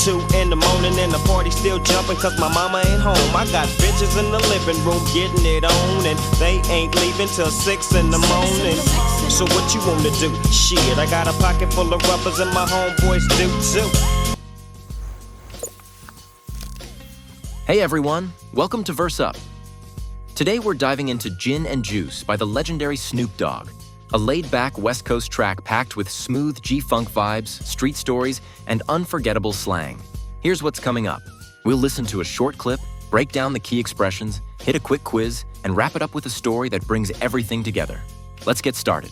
2 in the morning and the party still jumping cause my mama ain't home. I got bitches in the living room getting it on, and they ain't leaving till 6 in the morning. So what you wanna do? Shit, I got a pocket full of rubbers and my homeboys do too. Hey everyone, welcome to Verse Up. Today we're diving into Gin and Juice by the legendary Snoop Dogg, a laid-back West Coast track packed with smooth G-funk vibes, street stories, and unforgettable slang. Here's what's coming up. We'll listen to a short clip, break down the key expressions, hit a quick quiz, and wrap it up with a story that brings everything together. Let's get started.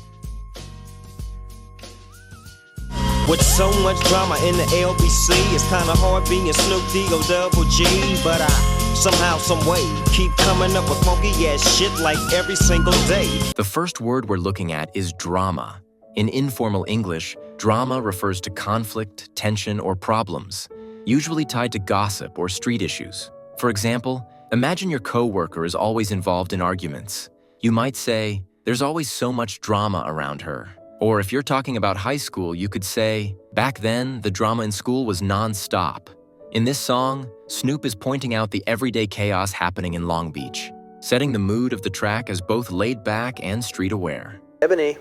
With so much drama in the LBC, it's kinda hard being Snoop Dogg double G, but I somehow, someway keep coming up with funky ass shit like every single day. The first word we're looking at is drama. In informal English, drama refers to conflict, tension, or problems, usually tied to gossip or street issues. For example, imagine your coworker is always involved in arguments. You might say, "There's always so much drama around her." Or if you're talking about high school, you could say, "Back then, the drama in school was non-stop." In this song, Snoop is pointing out the everyday chaos happening in Long Beach, setting the mood of the track as both laid-back and street-aware. Ebony,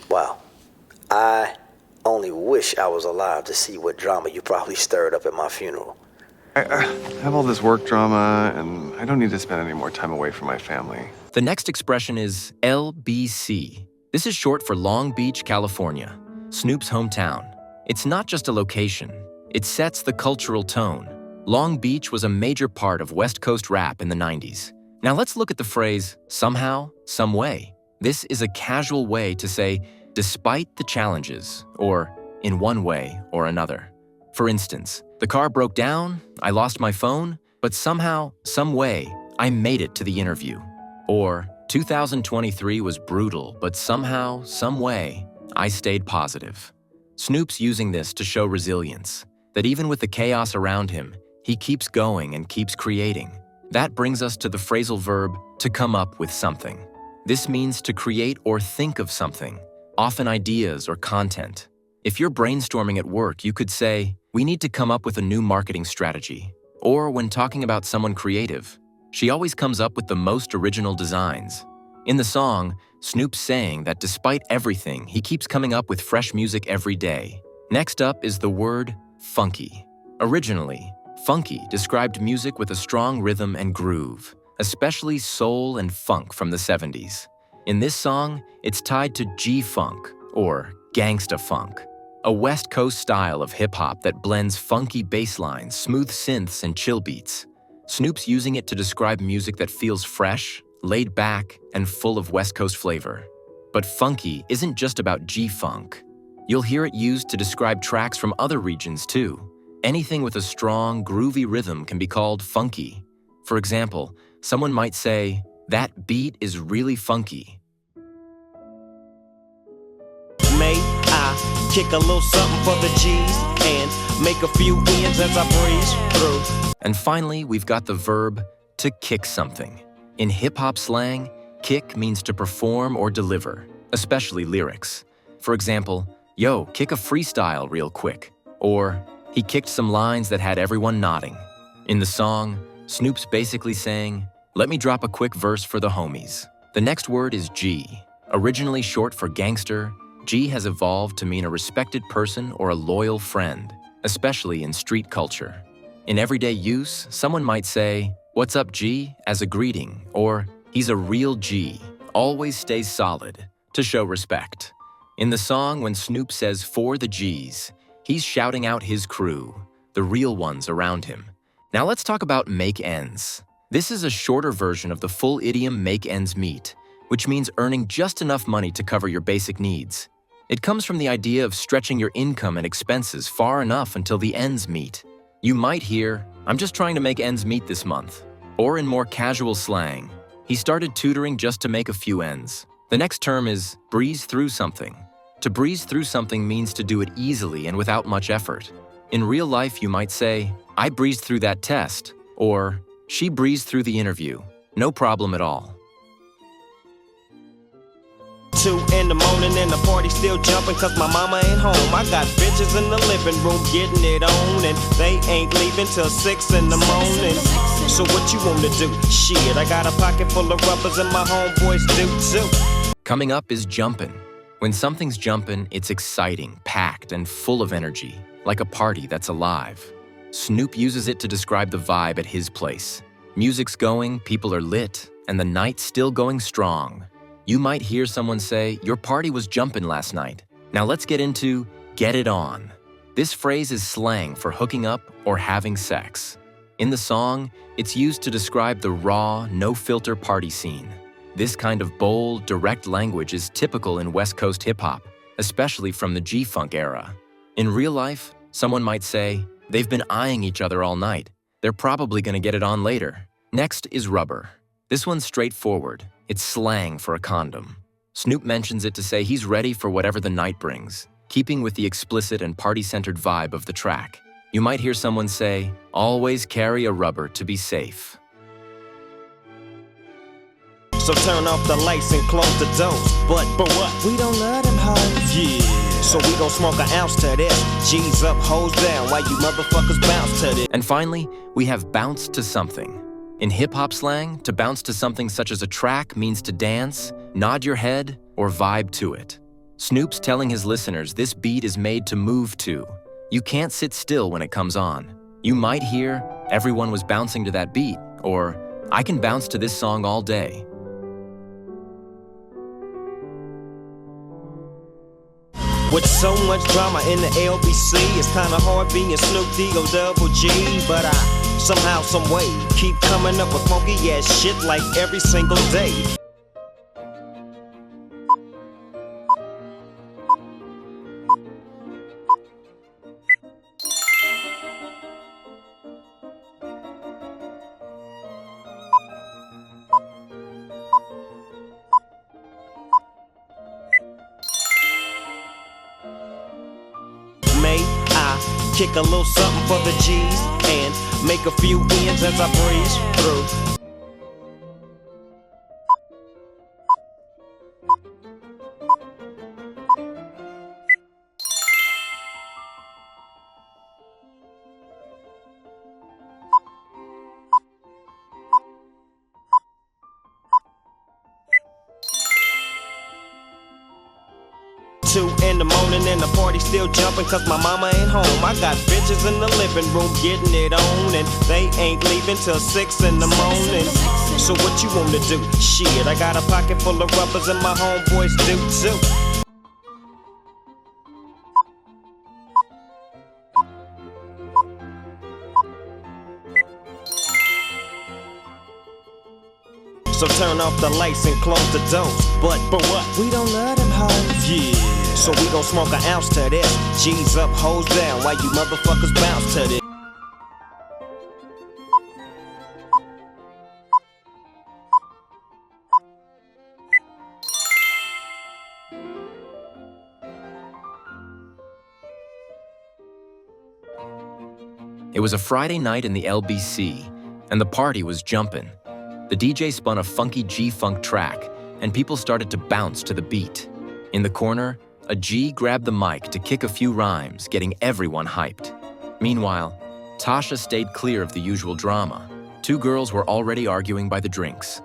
wow, I only wish I was alive to see what drama you probably stirred up at my funeral. I have all this work drama, and I don't need to spend any more time away from my family. The next expression is LBC. This is short for Long Beach, California, Snoop's hometown. It's not just a location. It sets the cultural tone. Long Beach was a major part of West Coast rap in the 90s. Now let's look at the phrase, somehow, some way. This is a casual way to say, despite the challenges, or in one way or another. For instance, the car broke down, I lost my phone, but somehow, some way, I made it to the interview. Or, 2023 was brutal, but somehow, some way, I stayed positive. Snoop's using this to show resilience, that even with the chaos around him, he keeps going and keeps creating. That brings us to the phrasal verb, to come up with something. This means to create or think of something, often ideas or content. If you're brainstorming at work, you could say, "We need to come up with a new marketing strategy." Or when talking about someone creative, "She always comes up with the most original designs." In the song, Snoop's saying that despite everything, he keeps coming up with fresh music every day. Next up is the word funky. Originally, funky described music with a strong rhythm and groove, especially soul and funk from the 70s. In this song, it's tied to G-funk, or gangsta funk, a West Coast style of hip-hop that blends funky bass lines, smooth synths, and chill beats. Snoop's using it to describe music that feels fresh, laid back, and full of West Coast flavor. But funky isn't just about G-funk. You'll hear it used to describe tracks from other regions too. Anything with a strong, groovy rhythm can be called funky. For example, someone might say, "That beat is really funky." May I kick a little something for the G's and make a few ends as I breeze through. And finally, we've got the verb to kick something. In hip-hop slang, kick means to perform or deliver, especially lyrics. For example, "Yo, kick a freestyle real quick." Or, "He kicked some lines that had everyone nodding." In the song, Snoop's basically saying, "Let me drop a quick verse for the homies." The next word is G. Originally short for gangster, G has evolved to mean a respected person or a loyal friend, especially in street culture. In everyday use, someone might say, "What's up, G?" as a greeting, or "He's a real G, always stays solid," to show respect. In the song, when Snoop says "for the G's," he's shouting out his crew, the real ones around him. Now let's talk about make ends. This is a shorter version of the full idiom make ends meet, which means earning just enough money to cover your basic needs. It comes from the idea of stretching your income and expenses far enough until the ends meet. You might hear, "I'm just trying to make ends meet this month." Or in more casual slang, "He started tutoring just to make a few ends." The next term is breeze through something. To breeze through something means to do it easily and without much effort. In real life, you might say, "I breezed through that test," or "She breezed through the interview. No problem at all." 2 in the morning and the party still jumping cause my mama ain't home. I got bitches in the living room getting it on, and they ain't leaving till 6 in the morning. So what you wanna do? Shit, I got a pocket full of rubbers and my homeboys do too. Coming up is Jumpin'. When something's jumpin', it's exciting, packed, and full of energy, like a party that's alive. Snoop uses it to describe the vibe at his place. Music's going, people are lit, and the night's still going strong. You might hear someone say, "Your party was jumpin' last night." Now let's get into "get it on." This phrase is slang for hooking up or having sex. In the song, it's used to describe the raw, no-filter party scene. This kind of bold, direct language is typical in West Coast hip-hop, especially from the G-Funk era. In real life, someone might say, "They've been eyeing each other all night. They're probably gonna get it on later." Next is rubber. This one's straightforward. It's slang for a condom. Snoop mentions it to say he's ready for whatever the night brings, keeping with the explicit and party-centered vibe of the track. You might hear someone say, "Always carry a rubber to be safe." So turn off the lights and close the doors. But what? We don't love them hoes. Yeah. So we gon' smoke an ounce to this. G's up, hoes down, while you motherfuckers bounce to this. And finally, we have bounce to something. In hip-hop slang, to bounce to something such as a track means to dance, nod your head, or vibe to it. Snoop's telling his listeners this beat is made to move to. You can't sit still when it comes on. You might hear, "Everyone was bouncing to that beat," or "I can bounce to this song all day." With so much drama in the LBC, it's kinda hard being Snoop Dogg Double G. But I, somehow, someway, keep coming up with funky ass shit like every single day. May I kick a little something for the G's and make a few ends as I breeze through. In the morning and the party still jumping cause my mama ain't home. I got bitches in the living room getting it on, and they ain't leaving till 6 in the morning. So what you wanna do? Shit, I got a pocket full of rubbers and my homeboys do too. So turn off the lights and close the doors. But what? We don't love them hoes. Yeah. So we gon' smoke an ounce to this. G's up, hoes down, while you motherfuckers bounce to this. It was a Friday night in the LBC, and the party was jumpin'. The DJ spun a funky G-Funk track, and people started to bounce to the beat. In the corner, a G grabbed the mic to kick a few rhymes, getting everyone hyped. Meanwhile, Tasha stayed clear of the usual drama. Two girls were already arguing by the drinks.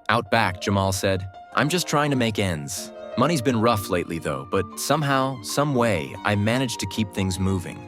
Out back, Jamal said, "I'm just trying to make ends. Money's been rough lately though, but somehow, some way, I managed to keep things moving."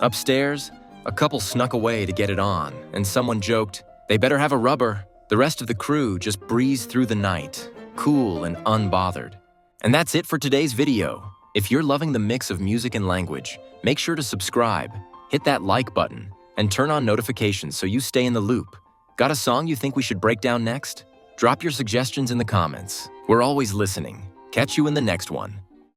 Upstairs, a couple snuck away to get it on, and someone joked, "They better have a rubber." The rest of the crew just breezed through the night, cool and unbothered. And that's it for today's video. If you're loving the mix of music and language, make sure to subscribe, hit that like button, and turn on notifications so you stay in the loop. Got a song you think we should break down next? Drop your suggestions in the comments. We're always listening. Catch you in the next one.